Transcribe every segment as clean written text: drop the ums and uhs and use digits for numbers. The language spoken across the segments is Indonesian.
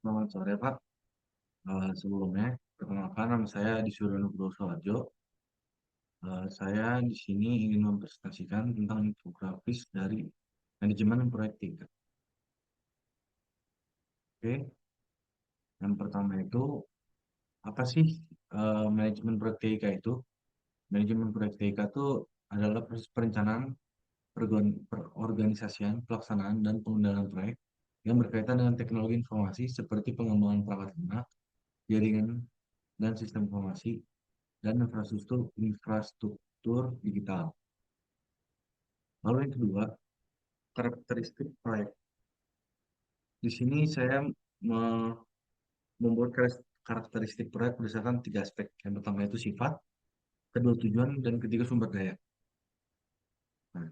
Selamat sore Pak. Sebelumnya, perkenalkan nama saya Disuruh Nugroho Soharjo. Saya di sini ingin mempresentasikan tentang infografis dari manajemen proyek tiga. Oke, yang pertama itu apa sih manajemen proyek TIK itu? Manajemen proyek TIK itu adalah proses perencanaan, perorganisasian, pelaksanaan, dan pengendalian proyek yang berkaitan dengan teknologi informasi seperti pengembangan perangkat lunak, jaringan, dan sistem informasi, dan infrastruktur digital. Lalu yang kedua, karakteristik proyek. Di sini saya membuat karakteristik proyek berdasarkan tiga aspek. Yang pertama itu sifat, kedua tujuan, dan ketiga sumber daya. Nah,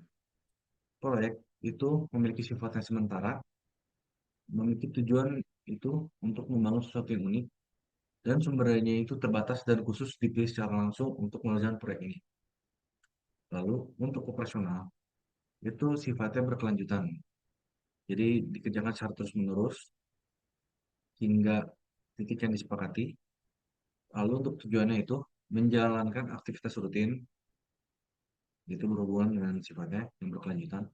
proyek itu memiliki sifat yang sementara, memiliki tujuan itu untuk membangun sesuatu yang unik, dan sumber dayanya itu terbatas dan khusus dipilih secara langsung untuk mengerjakan proyek ini. Lalu untuk operasional, itu sifatnya berkelanjutan. Jadi dikerjakan secara terus-menerus hingga titik yang disepakati. Lalu untuk tujuannya itu menjalankan aktivitas rutin, itu berhubungan dengan sifatnya yang berkelanjutan.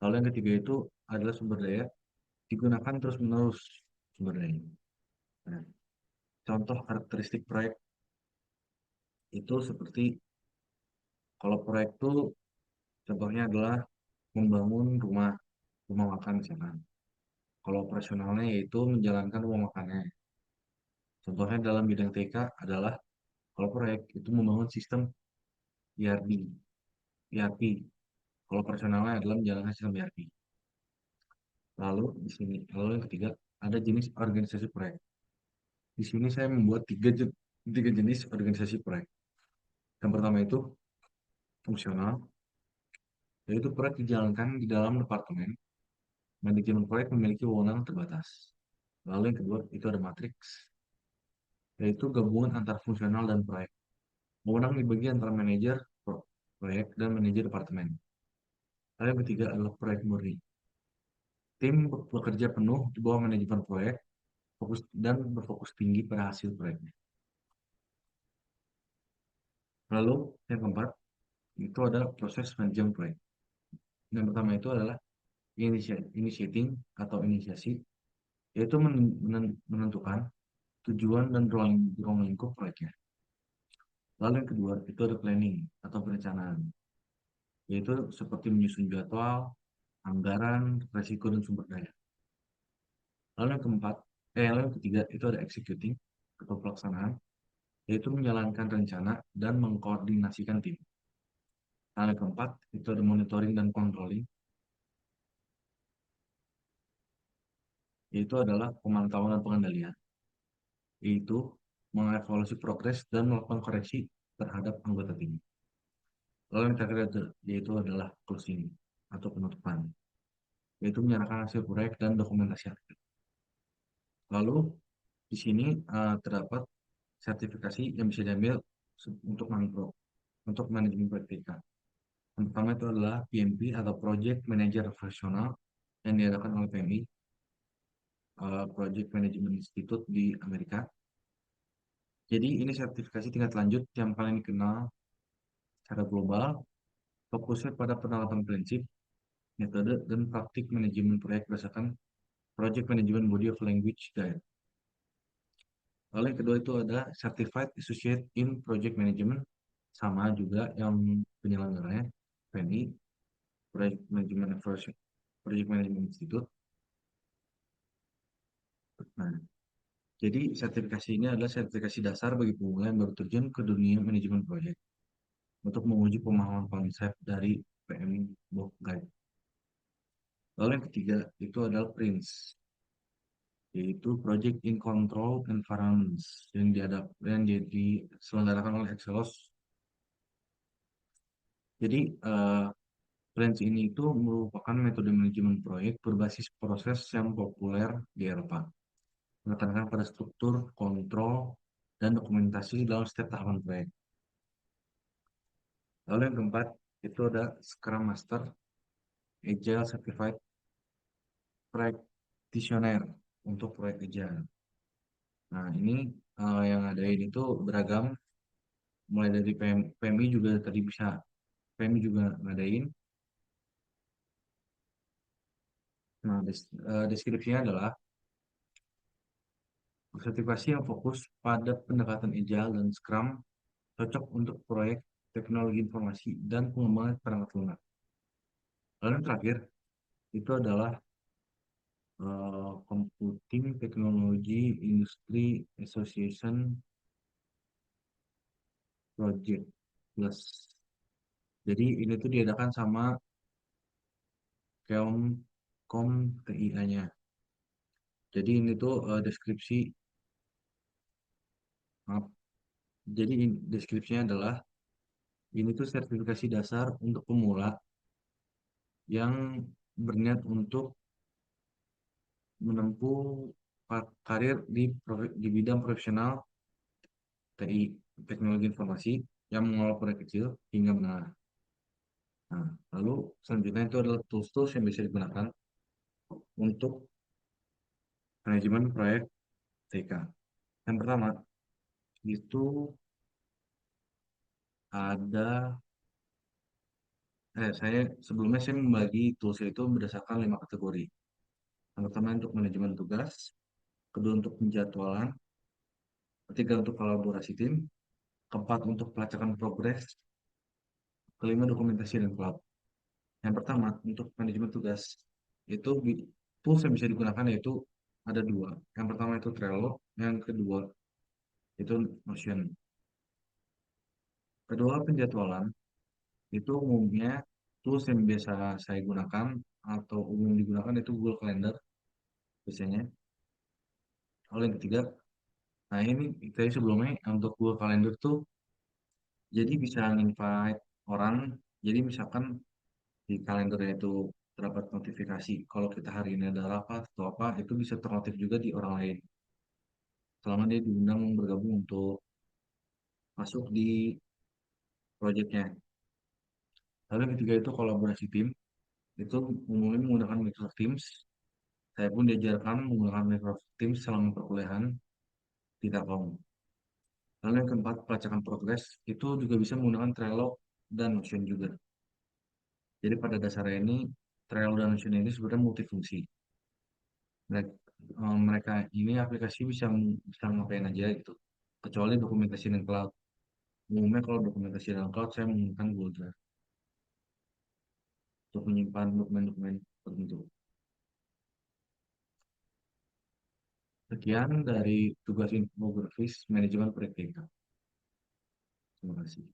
Lalu yang ketiga itu adalah sumber daya, digunakan terus-menerus sumber daya. Nah, contoh karakteristik proyek itu seperti kalau proyek itu contohnya adalah membangun rumah rumah makan misalkan. Kalau operasionalnya yaitu menjalankan rumah makannya. Contohnya dalam bidang TK adalah kalau proyek itu membangun sistem ERP. ERP. Kalau operasionalnya adalah menjalankan sistem ERP. Lalu yang ketiga, ada jenis organisasi proyek. Di sini saya membuat tiga jenis organisasi proyek. Yang pertama itu fungsional, yaitu proyek dijalankan di dalam departemen. Manajemen proyek memiliki wewenang terbatas. Lalu yang kedua itu ada matriks, yaitu gabungan antara fungsional dan proyek. Wewenang dibagi antara manajer proyek dan manajer departemen. Lalu yang ketiga adalah proyek murni. Tim bekerja penuh di bawah manajemen proyek, fokus dan berfokus tinggi pada hasil proyeknya. Lalu yang keempat itu adalah proses manajemen proyek. Yang pertama itu adalah initiating atau inisiasi, yaitu menentukan tujuan dan ruang lingkup proyeknya. Lalu yang kedua itu ada planning atau perencanaan, yaitu seperti menyusun jadwal, anggaran, resiko dan sumber daya. Lalu yang ketiga itu ada executing atau pelaksanaan, yaitu menjalankan rencana dan mengkoordinasikan tim. Lalu yang keempat itu ada monitoring dan controlling, yaitu adalah pemantauan dan pengendalian, yaitu mengevaluasi progres dan melakukan koreksi terhadap anggota tim. Lalu yang terakhir yaitu adalah closing atau penutupan, yaitu menyerahkan hasil proyek dan dokumentasi akhir. Lalu di sini terdapat sertifikasi yang bisa diambil untuk untuk manajemen proyek TK. Yang pertama itu adalah PMP atau Project Manager Professional yang diadakan oleh PMI, Project Management Institute di Amerika. Jadi ini sertifikasi tingkat lanjut yang paling dikenal secara global, fokusnya pada penerapan prinsip, metode, dan praktik manajemen proyek berdasarkan Project Management Body of Language Guide. Lalu yang kedua itu ada Certified Associate in Project Management, sama juga yang penyelenggaranya PMI, Project Management Institute. Nah, jadi sertifikasi ini adalah sertifikasi dasar bagi pemula yang baru terjun ke dunia manajemen proyek untuk menguji pemahaman konsep dari PMI Book Guide. Lalu yang ketiga itu adalah PRINCE, yaitu Project in Control Environments yang diselenggarakan oleh Excelos. Jadi PRINCE ini itu merupakan metode manajemen proyek berbasis proses yang populer di Eropa, menekankan pada struktur, kontrol, dan dokumentasi dalam setiap tahapan proyek. Lalu yang keempat itu ada Scrum Master, Agile Certified Practitioner untuk proyek Agile. Nah, ini yang ngadain itu beragam, mulai dari PMI juga tadi bisa, PMI juga ngadain. Nah, deskripsinya adalah sertifikasi yang fokus pada pendekatan agile dan Scrum, cocok untuk proyek teknologi informasi dan pengembangan perangkat lunak. Lalu yang terakhir itu adalah Computing Technology Industry Association Project Plus. Jadi ini tuh diadakan sama Keom TIA-nya. Jadi ini tuh deskripsi, maaf. Jadi deskripsinya adalah ini tuh sertifikasi dasar untuk pemula yang berniat untuk menempuh karir di bidang profesional TI, teknologi informasi, yang mengelola proyek kecil hingga menengah. Nah, lalu selanjutnya itu adalah tools-tools yang bisa digunakan untuk manajemen proyek TK. Yang pertama itu ada, saya sebelumnya saya membagi tools itu berdasarkan 5 kategori. Yang pertama untuk manajemen tugas, kedua untuk penjadwalan, ketiga untuk kolaborasi tim, keempat untuk pelacakan progres, kelima dokumentasi dan cloud. Yang pertama untuk manajemen tugas itu tools yang bisa digunakan yaitu ada dua. Yang pertama itu Trello, yang kedua itu Notion. Kedua penjadwalan itu umumnya tools yang biasa saya gunakan atau umum digunakan itu Google Calendar biasanya. Lalu yang ketiga, nah ini tadi sebelumnya untuk Google Calendar tuh jadi bisa invite orang. Jadi misalkan di kalendernya itu terdapat notifikasi kalau kita hari ini ada rapat atau apa itu bisa ternotif juga di orang lain selama dia diundang bergabung untuk masuk di proyeknya. Lalu yang ketiga itu kolaborasi tim itu umumnya menggunakan Microsoft Teams. Saya pun diajarkan menggunakan Microsoft Teams selama perkuliahan di Telkom. Lalu yang keempat, pelacakan progres itu juga bisa menggunakan Trello dan Notion juga. Jadi pada dasarnya ini, Trello dan Notion ini sebenarnya multifungsi. Mereka, mereka ini aplikasi bisa ngapain aja gitu. Kecuali dokumentasi dan cloud. Umumnya kalau dokumentasi dan cloud saya menggunakan Google Drive untuk menyimpan dokumen-dokumen tertentu. Sekian dari tugas infografis manajemen proyek TK. Terima kasih.